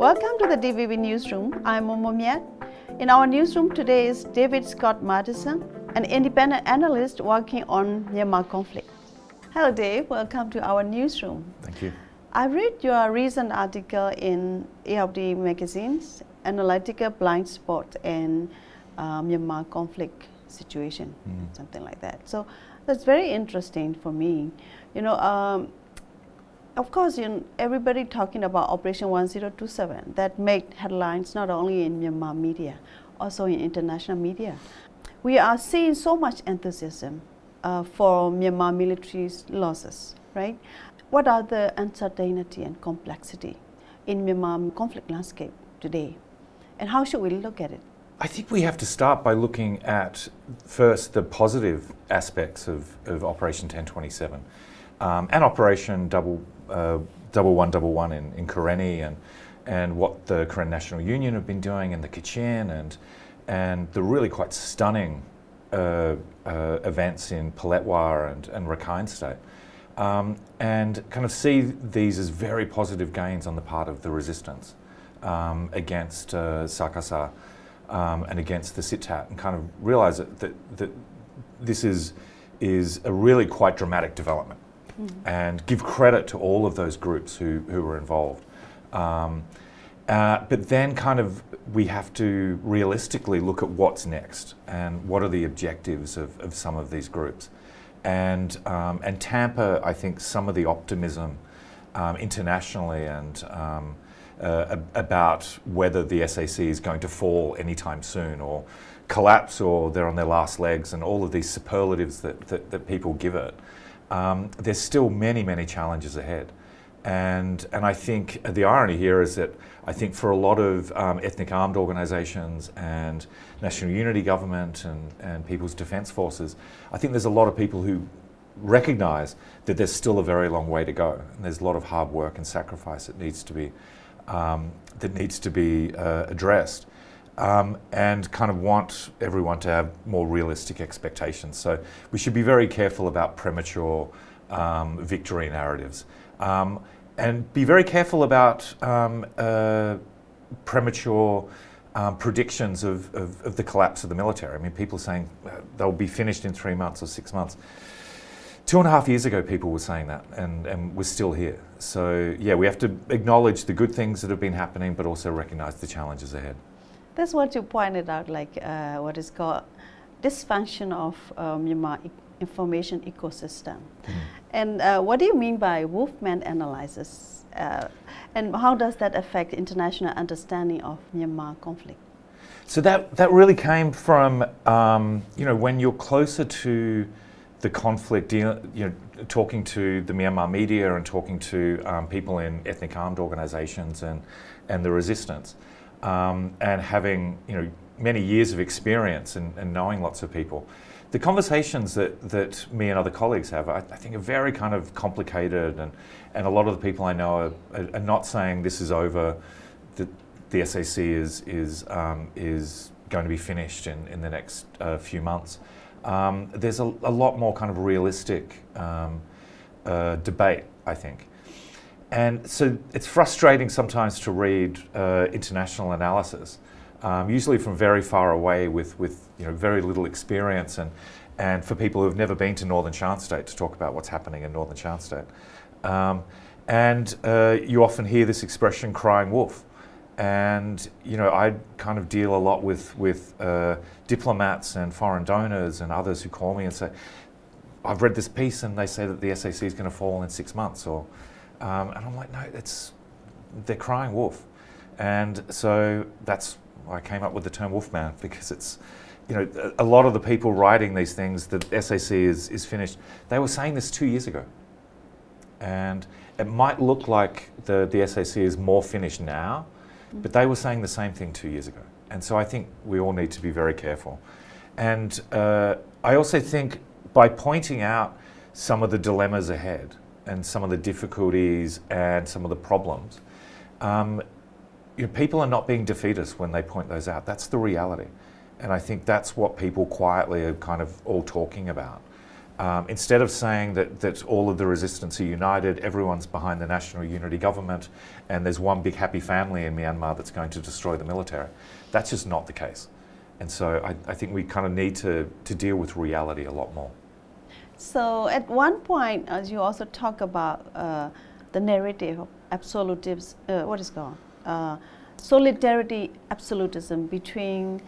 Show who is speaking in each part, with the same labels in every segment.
Speaker 1: Welcome to the DVB Newsroom. I'm Myat. In our newsroom today is David Scott Mathieson, an independent analyst working on Myanmar conflict. Hello Dave, welcome to our newsroom.
Speaker 2: Thank you.
Speaker 1: I read your recent article in AFD magazine's Analytical Blind Spot and Myanmar conflict situation, something like that. So that's very interesting for me. Of course, everybody talking about Operation 1027 that made headlines not only in Myanmar media, also in international media. We are seeing so much enthusiasm for Myanmar military's losses, right? What are the uncertainty and complexity in Myanmar conflict landscape today? And how should we look at it?
Speaker 2: I think we have to start by looking at first the positive aspects of Operation 1027 and Operation 1111 in Karenni and what the Karen National Union have been doing in the Kachin and the really quite stunning events in Paletwa and Rakhine State. And kind of see these as very positive gains on the part of the resistance against Sakasa and against the Sitat, and kind of realise that this is a really quite dramatic development, and give credit to all of those groups who were involved. But then kind of we have to realistically look at what's next and what are the objectives of some of these groups. And tamper, I think, some of the optimism internationally and about whether the SAC is going to fall anytime soon or collapse or they're on their last legs and all of these superlatives that people give it. There's still many, many challenges ahead. And I think the irony here is that I think for a lot of ethnic armed organisations and national unity government and people's defence forces, I think there's a lot of people who recognise that there's still a very long way to go. And there's a lot of hard work and sacrifice that needs to be addressed, and kind of want everyone to have more realistic expectations. So we should be very careful about premature victory narratives. And be very careful about premature predictions of the collapse of the military. I mean, people saying they'll be finished in 3 months or 6 months. 2.5 years ago, people were saying that, and we're still here. So, yeah, we have to acknowledge the good things that have been happening, but also recognise the challenges ahead.
Speaker 1: That's what you pointed out, like what is called dysfunction of Myanmar information ecosystem. And what do you mean by Wolfman analysis? And how does that affect international understanding of Myanmar conflict?
Speaker 2: So that really came from, when you're closer to the conflict, talking to the Myanmar media and talking to people in ethnic armed organisations and the resistance, and having many years of experience and knowing lots of people. The conversations that me and other colleagues have, I think, are very kind of complicated, and a lot of the people I know are not saying this is over, that the SAC is going to be finished in the next few months. There's a lot more kind of realistic debate, I think. And so it's frustrating sometimes to read international analysis, usually from very far away with very little experience, and for people who've never been to Northern Shan State to talk about what's happening in Northern Shan State. And you often hear this expression, crying wolf. And I kind of deal a lot with diplomats and foreign donors and others who call me and say, I've read this piece and they say that the SAC is going to fall in 6 months, or and I'm like, no, they're crying wolf. And so that's why I came up with the term Wolfman, because it's, a lot of the people writing these things, that SAC is finished, they were saying this 2 years ago. And it might look like the SAC is more finished now, but they were saying the same thing 2 years ago. And so I think we all need to be very careful. And I also think by pointing out some of the dilemmas ahead and some of the difficulties and some of the problems, people are not being defeatist when they point those out. That's the reality. And I think that's what people quietly are kind of all talking about. Instead of saying that all of the resistance are united, everyone's behind the national unity government, and there's one big happy family in Myanmar that's going to destroy the military. That's just not the case. And so I think we kind of need to deal with reality a lot more.
Speaker 1: So at one point, as you also talk about the narrative of absolutism, what is called? Solidarity absolutism between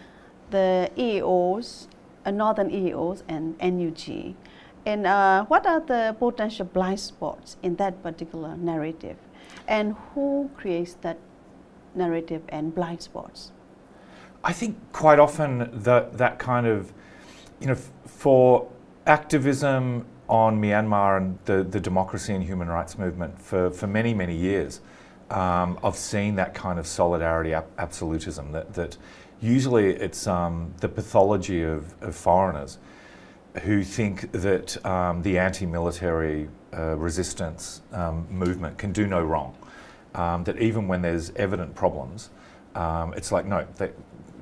Speaker 1: the EAOs, northern EAOs and NUG. And what are the potential blind spots in that particular narrative? And who creates that narrative and blind spots?
Speaker 2: I think quite often that kind of, for activism on Myanmar and the democracy and human rights movement for many, many years, I've seen that kind of solidarity absolutism, that usually it's the pathology of foreigners who think that the anti-military resistance movement can do no wrong. That even when there's evident problems, it's like, no,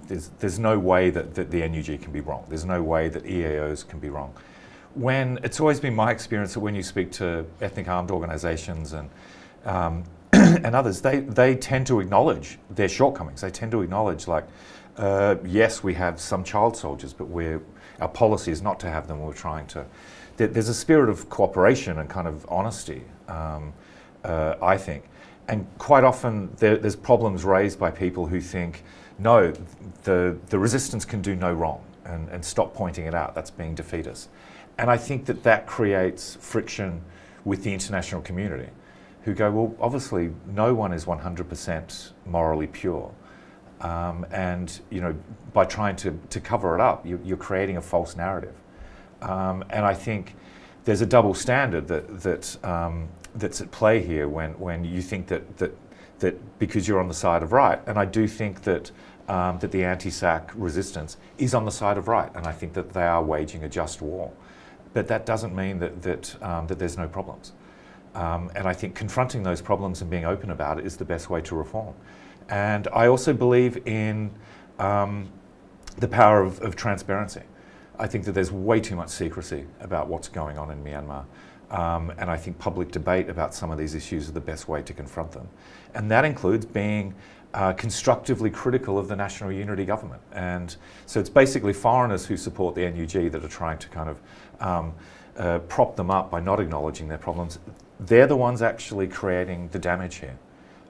Speaker 2: there's no way that the NUG can be wrong. There's no way that EAOs can be wrong. When it's always been my experience that when you speak to ethnic armed organisations and and others, they tend to acknowledge their shortcomings. They tend to acknowledge, like, yes, we have some child soldiers, but our policy is not to have them. We're trying to. There's a spirit of cooperation and kind of honesty, I think. And quite often there's problems raised by people who think, no, the resistance can do no wrong, and stop pointing it out. That's being defeatist. And I think that creates friction with the international community, who go, well, obviously no one is 100% morally pure. And by trying to cover it up, you're creating a false narrative. And I think there's a double standard that's at play here when you think that because you're on the side of right. And I do think that the anti-SAC resistance is on the side of right, and I think that they are waging a just war. But that doesn't mean that there's no problems. And I think confronting those problems and being open about it is the best way to reform. And I also believe in the power of transparency. I think that there's way too much secrecy about what's going on in Myanmar. And I think public debate about some of these issues are the best way to confront them. And that includes being constructively critical of the national unity government. And so it's basically foreigners who support the NUG that are trying to kind of prop them up by not acknowledging their problems. They're the ones actually creating the damage here.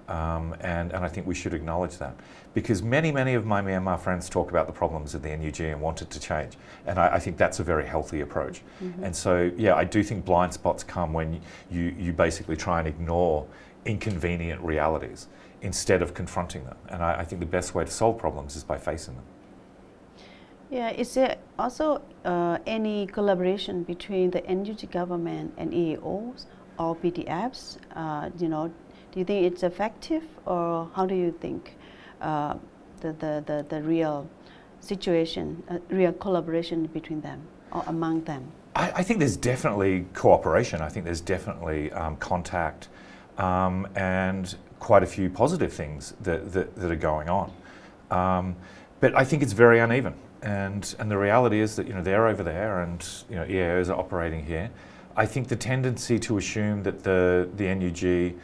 Speaker 2: And I think we should acknowledge that. Because many of my Myanmar friends talk about the problems of the NUG and want it to change. And I think that's a very healthy approach. Mm-hmm. And so, yeah, I do think blind spots come when you basically try and ignore inconvenient realities instead of confronting them. And I think the best way to solve problems is by facing them.
Speaker 1: Yeah, is there also any collaboration between the NUG government and EAOs or PDFs? Do you think it's effective, or how do you think the real situation, real collaboration between them or among them?
Speaker 2: I think there's definitely cooperation. I think there's definitely contact and quite a few positive things that are going on. But I think it's very uneven. And the reality is that they're over there, and EAOs are operating here. I think the tendency to assume that the NUG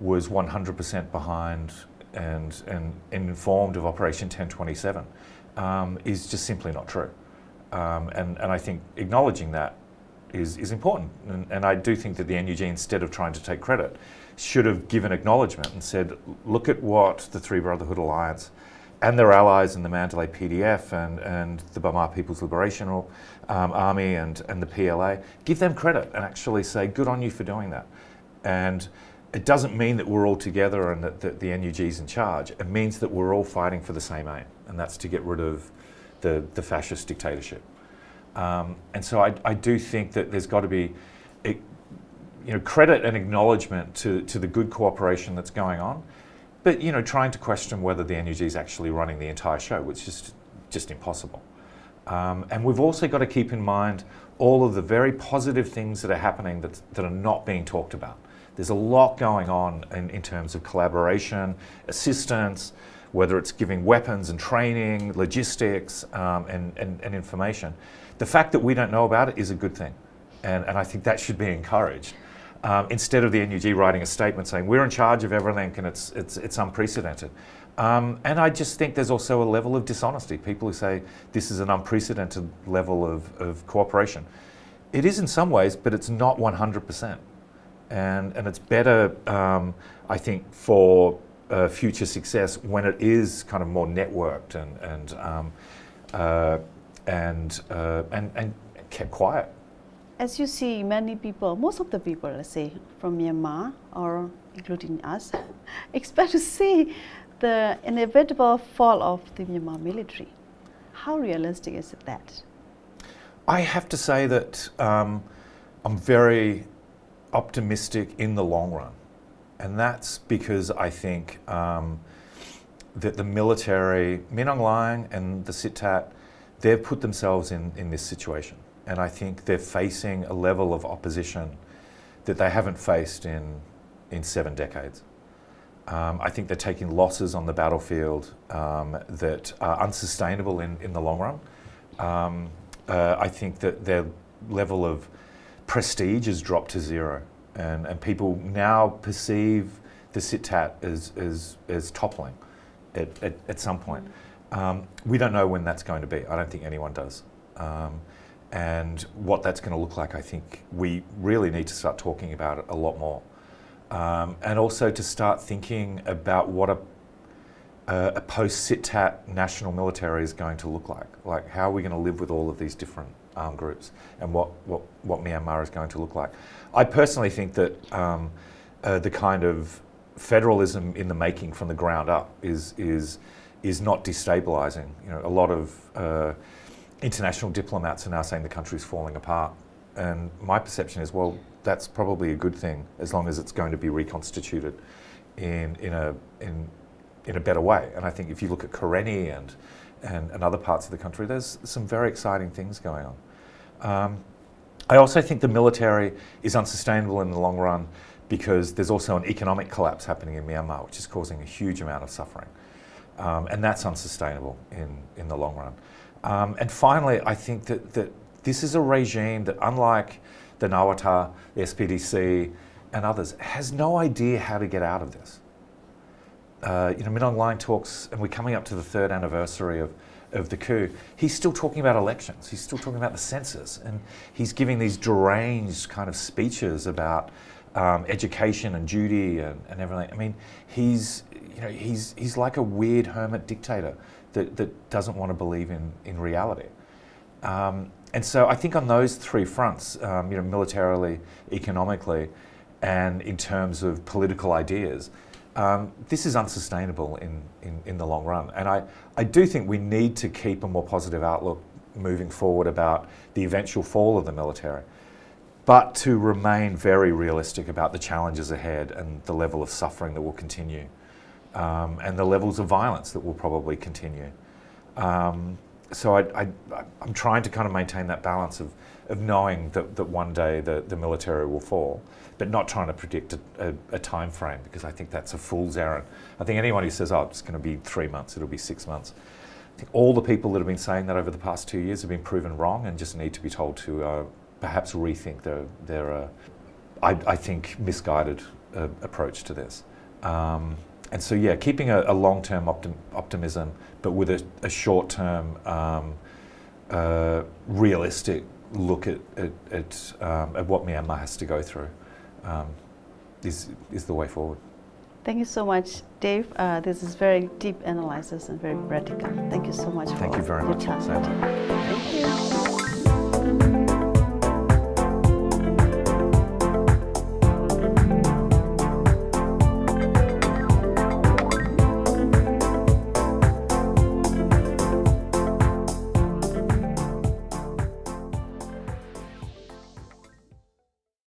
Speaker 2: was 100% behind and informed of Operation 1027 is just simply not true. And I think acknowledging that is important. And I do think that the NUG, instead of trying to take credit, should have given acknowledgement and said, look at what the Three Brotherhood Alliance and their allies in the Mandalay PDF and the Burma People's Liberation Army and the PLA, give them credit and actually say, good on you for doing that. And it doesn't mean that we're all together and that the NUG is in charge. It means that we're all fighting for the same aim, and that's to get rid of the fascist dictatorship. And so I do think that there's got to be credit and acknowledgement to the good cooperation that's going on, but trying to question whether the NUG is actually running the entire show, which is just impossible. And we've also got to keep in mind all of the very positive things that are happening that are not being talked about. There's a lot going on in terms of collaboration, assistance, whether it's giving weapons and training, logistics, and information. The fact that we don't know about it is a good thing. And I think that should be encouraged. Instead of the NUG writing a statement saying we're in charge of everything and it's unprecedented. And I just think there's also a level of dishonesty. People who say this is an unprecedented level of cooperation. It is in some ways, but it's not 100%. And it's better, I think, for future success when it is kind of more networked and kept quiet.
Speaker 1: As you see, many people, most of the people, let's say, from Myanmar, or including us, expect to see the inevitable fall of the Myanmar military. How realistic is that?
Speaker 2: I have to say that I'm very optimistic in the long run. And that's because I think that the military, Min Aung Hlaing and the Sitthat, they've put themselves in this situation. And I think they're facing a level of opposition that they haven't faced in 7 decades. I think they're taking losses on the battlefield that are unsustainable in the long run. I think that their level of prestige has dropped to zero. And people now perceive the Sitthat as toppling at some point. We don't know when that's going to be. I don't think anyone does. And what that's going to look like, I think we really need to start talking about it a lot more. And also to start thinking about what a post-Sitthat national military is going to look like. Like, how are we going to live with all of these different armed groups, and what Myanmar is going to look like. I personally think that the kind of federalism in the making from the ground up is not destabilising. You know, a lot of international diplomats are now saying the country's falling apart, and my perception is, well, that's probably a good thing as long as it's going to be reconstituted in a better way. And I think if you look at Karenni and other parts of the country, there's some very exciting things going on. I also think the military is unsustainable in the long run because there's also an economic collapse happening in Myanmar, which is causing a huge amount of suffering. And that's unsustainable in the long run. And finally, I think that this is a regime that, unlike the Nawata, the SPDC and others, has no idea how to get out of this. You know, Min Aung Hlaing talks, and we're coming up to the 3rd anniversary of the coup, he's still talking about elections, he's still talking about the census, and he's giving these deranged kind of speeches about education and duty and everything. I mean, he's like a weird hermit dictator that doesn't want to believe in reality. And so I think on those 3 fronts, you know, militarily, economically, and in terms of political ideas, this is unsustainable in the long run. And I do think we need to keep a more positive outlook moving forward about the eventual fall of the military, but to remain very realistic about the challenges ahead and the level of suffering that will continue, and the levels of violence that will probably continue. So I'm trying to kind of maintain that balance of knowing that one day the military will fall, but not trying to predict a time frame, because I think that's a fool's errand. I think anyone who says, oh, it's going to be 3 months, it'll be 6 months, I think all the people that have been saying that over the past 2 years have been proven wrong and just need to be told to perhaps rethink their I think, misguided approach to this. And so, yeah, keeping a long-term optimism, but with a short-term, realistic look at what Myanmar has to go through is the way forward.
Speaker 1: Thank you so much, Dave. This is very deep analysis and very radical. Thank you so much for your time.
Speaker 2: Thank you very much.
Speaker 1: Thank you.